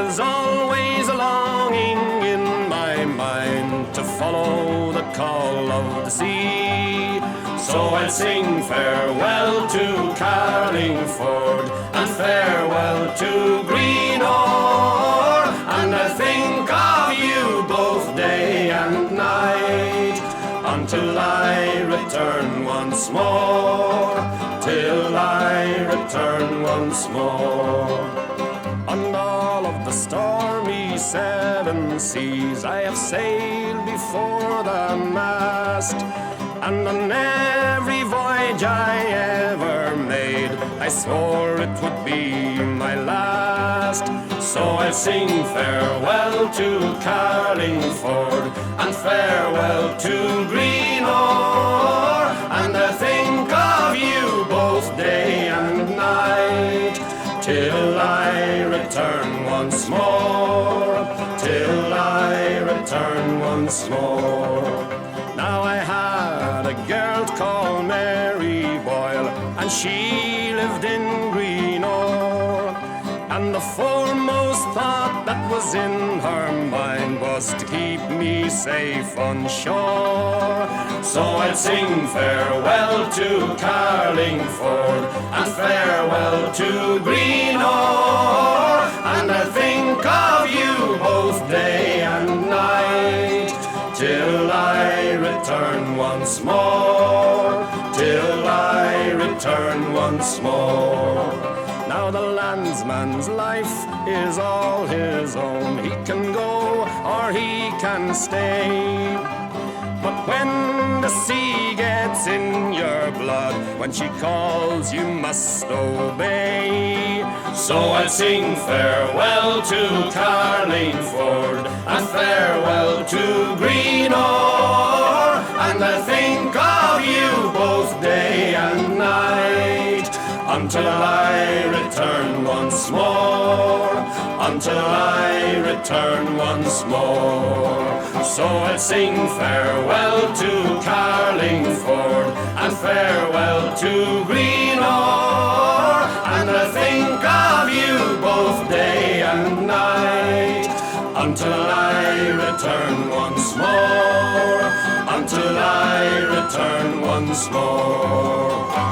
is always a longing in my mind to follow the call of the sea. So I'll sing farewell to Carlingford and farewell to Greenore, and I'll think of you both day and night until I return once more, till I return once more. On all of the stormy seven seas I have sailed before the mast, and on every voyage I ever made I swore it would be my last. So I'll sing farewell to Carlingford and farewell to Greenore, and I'll think of you both day and night till I return once more, till I return once more. Now I had a girl called Mary Boyle, and she lived in Greenore, and the foremost thought that was in her mind was to keep me safe on shore. So I'll sing farewell to Carlingford and farewell to Greenore, and I'll think of you both day and night till I return once more, till I return once more. Now the landsman's life is all his own. He can go or he can stay. But when the sea gets in your blood, when she calls you must obey. So I'll sing farewell to Carlingford and farewell to Greenore, and I'll think of you both day and night until I return once more, until I return once more. So I'll sing farewell to Carlingford and farewell to Greenore, and I'll think of you both day and night until I return once more, until I return once more.